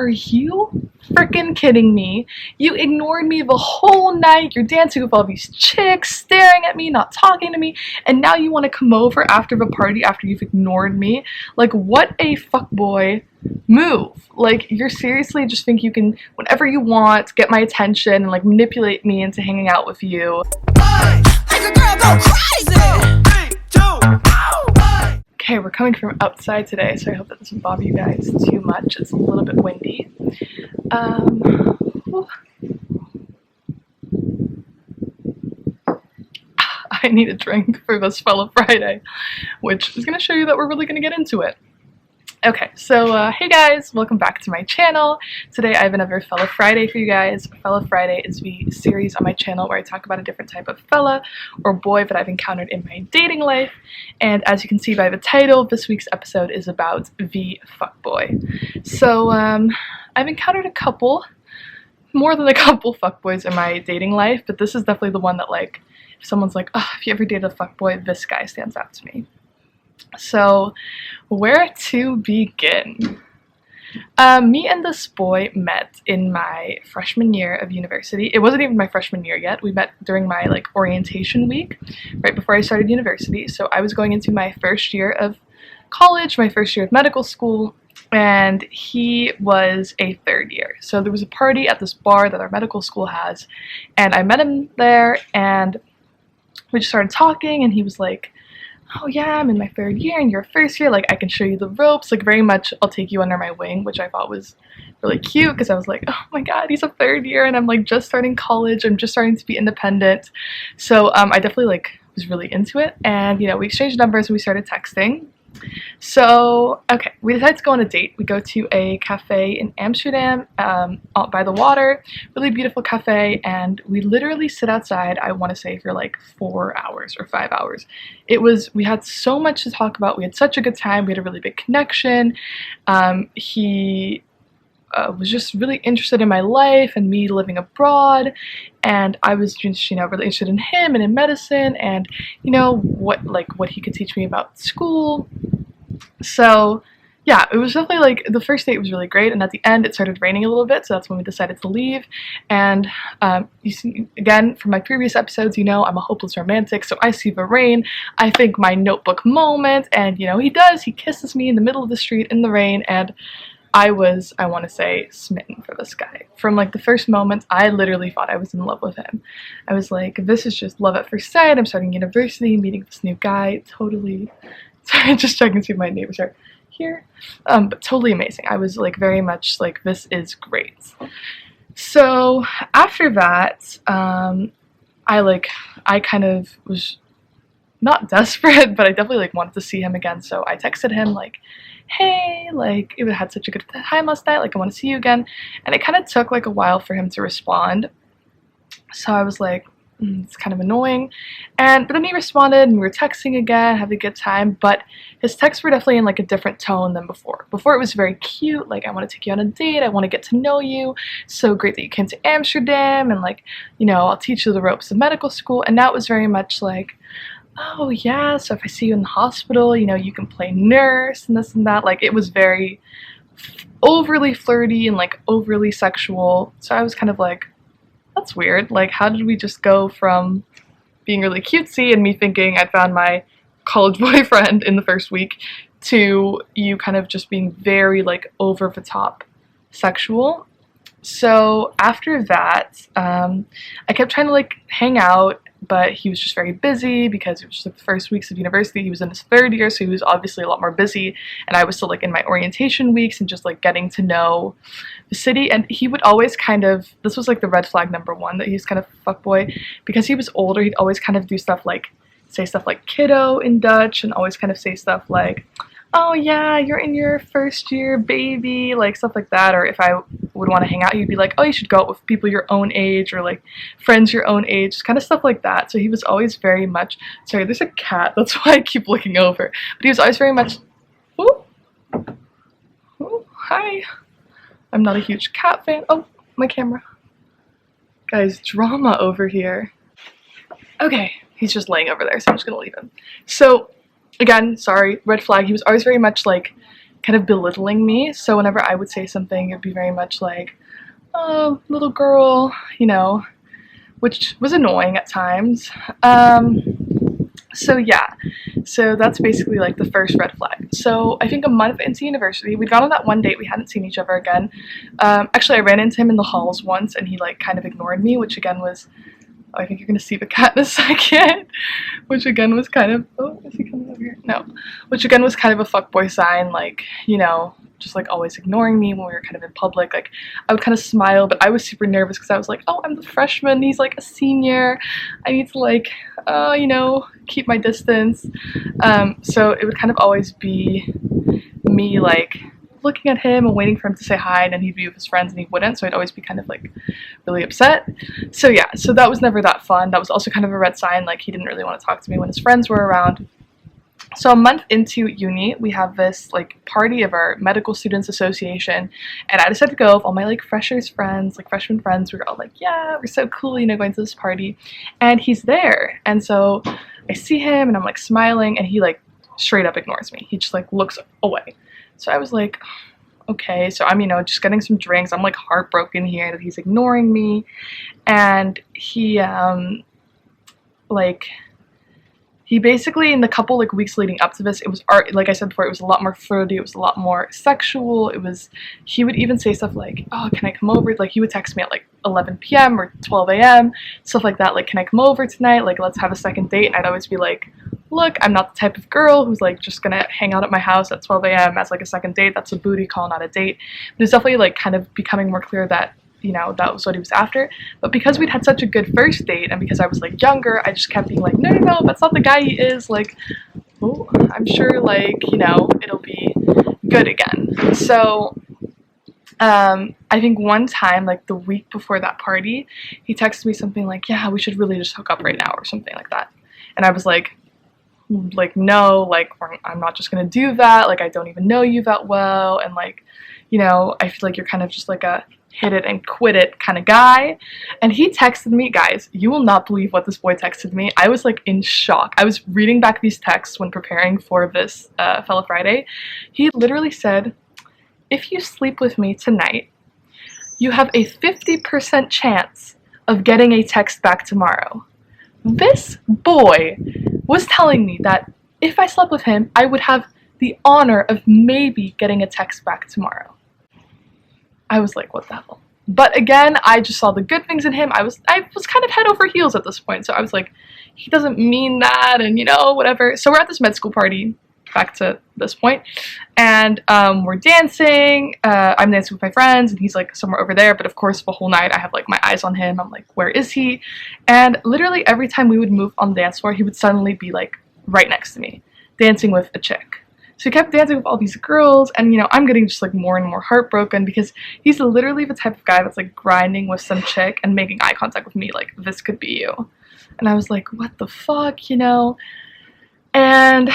Are you freaking kidding me? You ignored me the whole night. You're dancing with all these chicks, staring at me, not talking to me, and now you want to come over after the party after you've ignored me? Like, what a fuckboy move. Like, you're seriously just think you can, whenever you want, get my attention and like manipulate me into hanging out with you. Make a girl go crazy! 3, 2, okay, we're coming from outside today, so I hope that doesn't bother you guys too much. It's a little bit windy. I need a drink for this Fella Friday, which is going to show you that we're really going to get into it. Okay, so hey guys, welcome back to my channel. Today I have another Fella Friday for you guys. Fella Friday is the series on my channel where I talk about a different type of fella or boy that I've encountered in my dating life. And as you can see by the title, this week's episode is about the fuckboy. So I've encountered a couple, more than a couple fuckboys in my dating life, but this is definitely the one that, like, if someone's like, oh, if you ever dated a fuckboy, this guy stands out to me. So, where to begin? Me and this boy met in my freshman year of university. It wasn't even my freshman year yet. We met during my orientation week, right before I started university. So I was going into my first year of college, my first year of medical school, and he was a third year. So there was a party at this bar that our medical school has, and I met him there, and we just started talking, and he was like, oh yeah, I'm in my third year and you're first year, like I can show you the ropes, like very much I'll take you under my wing, which I thought was really cute because I was like, oh my god, he's a third year and I'm like just starting college, I'm just starting to be independent. So I definitely was really into it, and we exchanged numbers and we started texting. So okay, we decided to go on a date. We go to a cafe in Amsterdam, out by the water, really beautiful cafe, and we literally sit outside, I want to say for like 4 hours or 5 hours. We had so much to talk about, we had such a good time, we had a really big connection. He was just really interested in my life and me living abroad, and I was just really interested in him and in medicine and what he could teach me about school. So yeah, it was definitely the first date was really great, and at the end it started raining a little bit, so that's when we decided to leave. And you see, again, from my previous episodes, I'm a hopeless romantic, so I see the rain, I think my Notebook moment, and he kisses me in the middle of the street in the rain, and I want to say, smitten for this guy. From the first moment, I literally thought I was in love with him. I was like, this is just love at first sight. I'm starting university, meeting this new guy, totally. Sorry, just checking to see if my neighbors are here. But totally amazing. I was very much like, this is great. So after that, I kind of was not desperate, but I definitely wanted to see him again. So I texted him hey, it had such a good time last night, I want to see you again. And it kind of took a while for him to respond. So I was like, it's kind of annoying. But then he responded and we were texting again, having a good time, but his texts were definitely in a different tone than before. Before it was very cute, I want to take you on a date, I want to get to know you, so great that you came to Amsterdam, and I'll teach you the ropes of medical school. And now it was very much oh yeah, so if I see you in the hospital, you can play nurse and this and that. It was very overly flirty and overly sexual. So I was kind of like, that's weird. How did we just go from being really cutesy and me thinking I'd found my college boyfriend in the first week to you kind of just being very over the top sexual? So after that, I kept trying to hang out, but he was just very busy because it was just the first weeks of university. He was in his third year, so he was obviously a lot more busy, and I was still in my orientation weeks and just getting to know the city. And he would always kind of, this was the red flag number one, that he's kind of fuckboy, because he was older. He'd always kind of do stuff say stuff like kiddo in Dutch, and always kind of say stuff oh yeah, you're in your first year, baby, stuff like that. Or if I would want to hang out, he'd be like, oh, you should go out with people your own age, or friends your own age, kind of stuff like that. So he was always very much, sorry, there's a cat, that's why I keep looking over, but he was always very much, oh, hi, I'm not a huge cat fan. Oh, my camera. Guys, drama over here. Okay, he's just laying over there, so I'm just gonna leave him. So again, sorry, red flag. He was always very much kind of belittling me. So whenever I would say something, it'd be very much like, oh, little girl, you know, which was annoying at times. So yeah, so that's basically like the first red flag. So I think a month into university, we'd gone on that one date, we hadn't seen each other again. Actually, I ran into him in the halls once and he like kind of ignored me, which again was, oh, I think you're gonna see the cat in a second, which again was kind of, oh, is he coming over here? No, which again was kind of a fuckboy sign, like, you know, just like always ignoring me when we were kind of in public. Like I would kind of smile, but I was super nervous because I was like, oh, I'm the freshman, he's like a senior, I need to like, you know, keep my distance. So it would kind of always be me like looking at him and waiting for him to say hi, and then he'd be with his friends and he wouldn't, so I'd always be kind of like really upset. So yeah, so that was never that fun. That was also kind of a red sign, like he didn't really want to talk to me when his friends were around. So a month into uni, we have this like party of our medical students association, and I decided to go with all my like freshers friends, like freshman friends. We were all like, yeah, we're so cool, you know, going to this party. And he's there, and so I see him and I'm like smiling, and he like straight up ignores me. He just like looks away. So I was like, okay, so I'm, you know, just getting some drinks. I'm like heartbroken here that he's ignoring me. And he like, he basically, in the couple like weeks leading up to this, it was art, like I said before, it was a lot more flirty, it was a lot more sexual. It was, he would even say stuff like, oh, can I come over? Like he would text me at like 11 p.m. or 12 a.m., stuff like that, like, can I come over tonight? Like, let's have a second date. And I'd always be like, look, I'm not the type of girl who's like just gonna hang out at my house at 12 a.m. as like a second date. That's a booty call, not a date. But it's definitely like kind of becoming more clear that, you know, that was what he was after. But because we'd had such a good first date, and because I was like younger, I just kept being like, no, that's not the guy he is. Like, oh, I'm sure, like, you know, it'll be good again. So I think one time, like the week before that party, he texted me something like, yeah, we should really just hook up right now or something like that. And I was like no, like I'm not just gonna do that. Like I don't even know you that well, and like, you know, I feel like you're kind of just like a hit it and quit it kind of guy. And he texted me, guys, you will not believe what this boy texted me. I was like in shock. I was reading back these texts when preparing for this Fella Friday. He literally said, if you sleep with me tonight, you have a 50% chance of getting a text back tomorrow. This boy was telling me that if I slept with him, I would have the honor of maybe getting a text back tomorrow. I was like, what the hell? But again, I just saw the good things in him. I was kind of head over heels at this point. So I was like, he doesn't mean that, and you know, whatever. So we're at this med school party, back to this point, and we're dancing. I'm dancing with my friends, and he's like somewhere over there. But of course, the whole night I have like my eyes on him. I'm like, where is he? And literally every time we would move on the dance floor, he would suddenly be like right next to me, dancing with a chick. So he kept dancing with all these girls, and you know, I'm getting just like more and more heartbroken because he's literally the type of guy that's like grinding with some chick and making eye contact with me like, this could be you. And I was like, what the fuck, you know? And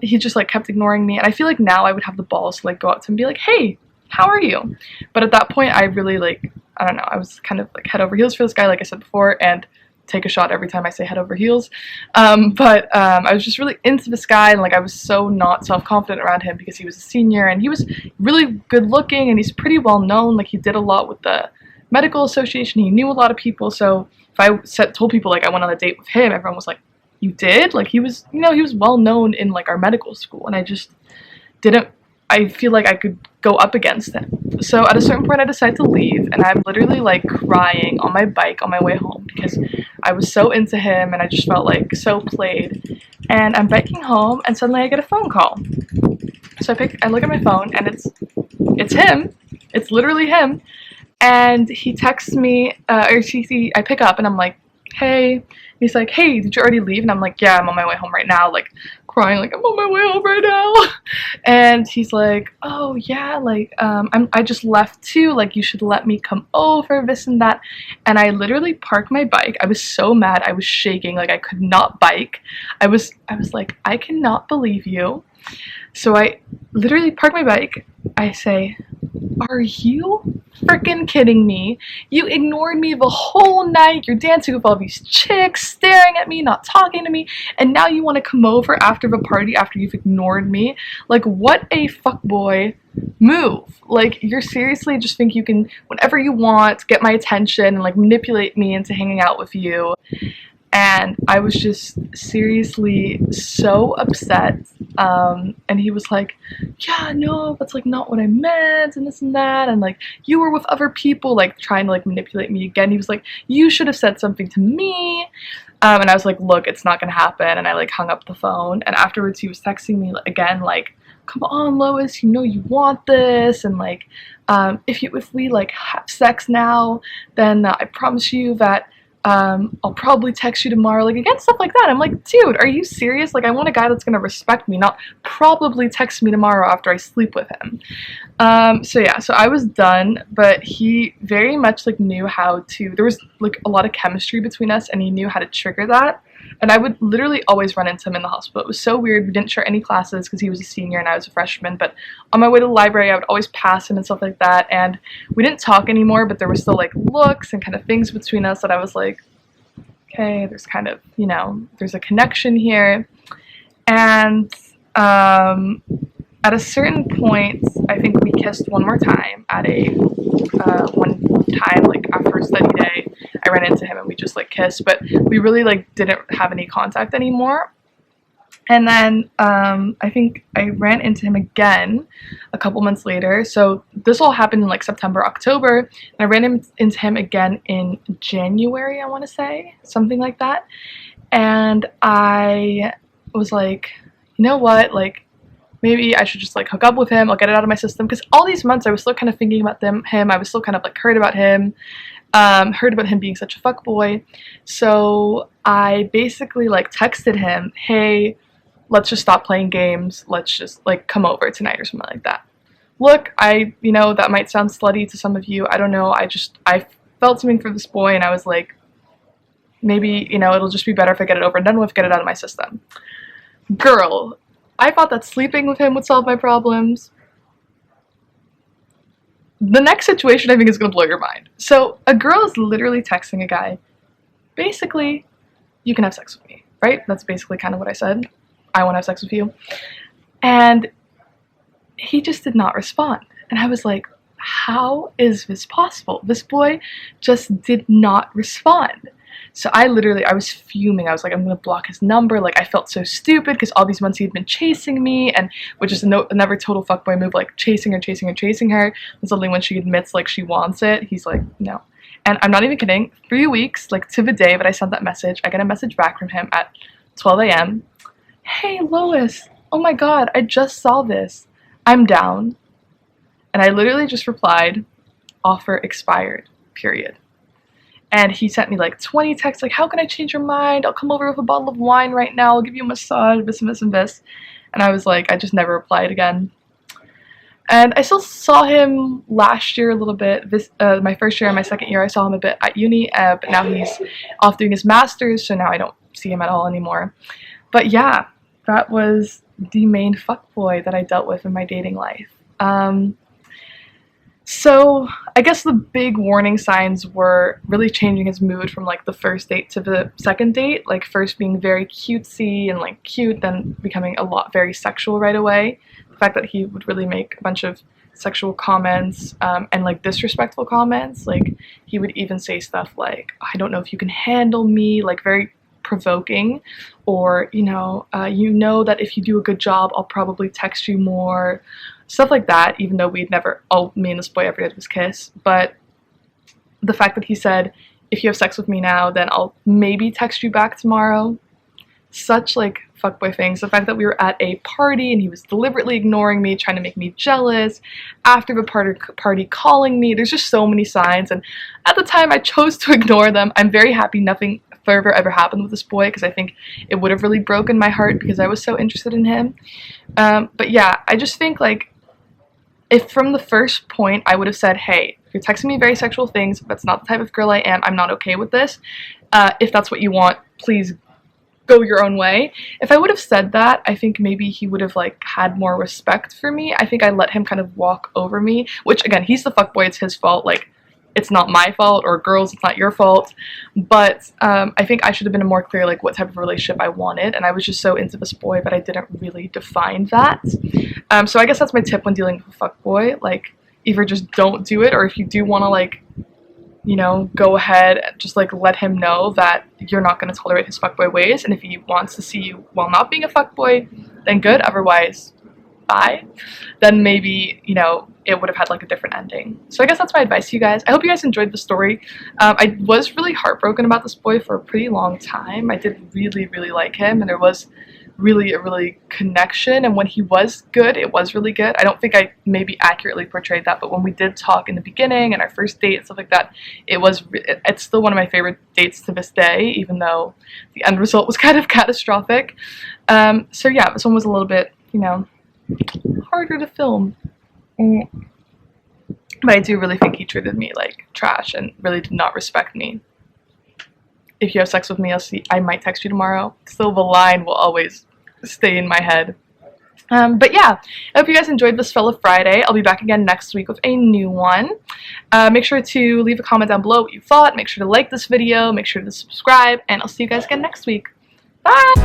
he just like kept ignoring me, and I feel like now I would have the balls to like go up to him and be like, hey, how are you? But at that point I really like, I don't know, I was kind of like head over heels for this guy, like I said before, and take a shot every time I say head over heels. But I was just really into this guy, and like I was so not self-confident around him because he was a senior and he was really good looking and he's pretty well known. Like he did a lot with the medical association, he knew a lot of people. So if I told people like I went on a date with him, everyone was like, you did? Like he was, you know, he was well known in like our medical school, and I just didn't, I feel like I could go up against him. So at a certain point I decided to leave, and I'm literally like crying on my bike on my way home because I was so into him and I just felt like so played. And I'm biking home, and suddenly I get a phone call. So I look at my phone, and it's him. It's literally him. And he texts me, I pick up and I'm like, hey. He's like, hey, did you already leave? And I'm like, yeah, I'm on my way home right now, like crying, like I'm on my way home right now. And he's like, oh yeah, like I just left too, like you should let me come over, this and that. And I literally parked my bike. I was so mad, I was shaking, like I could not bike. I was like, I cannot believe you. So I literally park my bike. I say, are you freaking kidding me? You ignored me the whole night. You're dancing with all these chicks, staring at me, not talking to me, and now you want to come over after the party after you've ignored me? Like, what a fuckboy move. Like, you're seriously just think you can, whenever you want, get my attention and like manipulate me into hanging out with you. And I was just seriously so upset. And he was like, yeah, no, that's like not what I meant, and this and that, and like you were with other people, like trying to like manipulate me again. He was like, you should have said something to me. And I was like, look, it's not gonna happen. And I like hung up the phone, and afterwards he was texting me again, like, come on, Lois, you know you want this, and like if we like have sex now, then I promise you that I'll probably text you tomorrow, like, again, stuff like that. I'm like, dude, are you serious? Like, I want a guy that's gonna respect me, not probably text me tomorrow after I sleep with him. So yeah, so I was done, but he very much like knew how to, there was like a lot of chemistry between us, and he knew how to trigger that. And I would literally always run into him in the hospital. It was so weird. We didn't share any classes because he was a senior and I was a freshman. But on my way to the library, I would always pass him and stuff like that. And we didn't talk anymore, but there were still like looks and kind of things between us that I was like, okay, there's kind of, you know, there's a connection here. And at a certain point, I think we kissed one more time at a one time, like after a study day. I ran into him and we just like kissed, but we really like didn't have any contact anymore. And then I think I ran into him again a couple months later. So this all happened in like September, October, and I ran into him again in January, I want to say, something like that. And I was like, you know what, like, maybe I should just like hook up with him. I'll get it out of my system, because all these months I was still kind of thinking about him. I was still kind of like heard about him being such a fuckboy. So I basically like texted him, hey, let's just stop playing games. Let's just like come over tonight or something like that. Look, you know, that might sound slutty to some of you. I don't know. I felt something for this boy, and I was like, maybe, you know, it'll just be better if I get it over and done with, get it out of my system. Girl, I thought that sleeping with him would solve my problems. The next situation I think is going to blow your mind. So a girl is literally texting a guy, basically, you can have sex with me, right? That's basically kind of what I said. I want to have sex with you. And he just did not respond. And I was like, how is this possible? This boy just did not respond. So I was fuming. I was like, I'm going to block his number. Like, I felt so stupid because all these months he had been chasing me, and which is another total fuckboy move, like chasing her. And suddenly when she admits like she wants it, he's like, no. And I'm not even kidding. 3 weeks, like to the day that I sent that message, I get a message back from him at 12 a.m. Hey, Lois. Oh my God, I just saw this. I'm down. And I literally just replied, offer expired, period. And he sent me like 20 texts, like, how can I change your mind? I'll come over with a bottle of wine right now. I'll give you a massage, this and this and this. And I was like, I just never replied again. And I still saw him last year a little bit. My first year and my second year, I saw him a bit at uni, but now he's off doing his master's, so now I don't see him at all anymore. But yeah, that was the main fuckboy that I dealt with in my dating life. So I guess the big warning signs were really changing his mood from like the first date to the second date, like first being very cutesy and like cute, then becoming very sexual right away. The fact that he would really make a bunch of sexual comments and like disrespectful comments. Like he would even say stuff like, I don't know if you can handle me, like very provoking, or you know that if you do a good job I'll probably text you more, stuff like that, even though all me and this boy ever did was kiss. But the fact that he said, if you have sex with me now, then I'll maybe text you back tomorrow, such like fuckboy things. The fact that we were at a party and he was deliberately ignoring me, trying to make me jealous, after the party calling me, there's just so many signs, and at the time I chose to ignore them. I'm very happy nothing further ever happened with this boy, because I think it would have really broken my heart because I was so interested in him. But yeah, I just think like, if from the first point I would have said, hey, you're texting me very sexual things, that's not the type of girl I am, I'm not okay with this. If that's what you want, please go your own way. If I would have said that, I think maybe he would have like had more respect for me. I think I let him kind of walk over me, which again, he's the fuckboy, it's his fault. Like, it's not my fault, or girls, it's not your fault. But I think I should have been more clear like what type of relationship I wanted, and I was just so into this boy, but I didn't really define that. So I guess that's my tip when dealing with a fuckboy. Like, either just don't do it, or if you do want to like, you know, go ahead and just like let him know that you're not going to tolerate his fuckboy ways, and if he wants to see you while not being a fuckboy, then good, otherwise bye. Then maybe, you know, it would have had like a different ending. So I guess that's my advice to you guys. I hope you guys enjoyed the story. I was really heartbroken about this boy for a pretty long time. I did really like him, and there was really a connection, and when he was good, it was really good. I don't think I maybe accurately portrayed that, but when we did talk in the beginning and our first date and stuff like that, it's still one of my favorite dates to this day, even though the end result was kind of catastrophic. So yeah, this one was a little bit, you know, harder to film. But I do really think he treated me like trash and really did not respect me. If you have sex with me, I might text you tomorrow. Still, the line will always stay in my head. But yeah, I hope you guys enjoyed this Fella Friday. I'll be back again next week with a new one. Make sure to leave a comment down below what you thought. Make sure to like this video. Make sure to subscribe. And I'll see you guys again next week. Bye!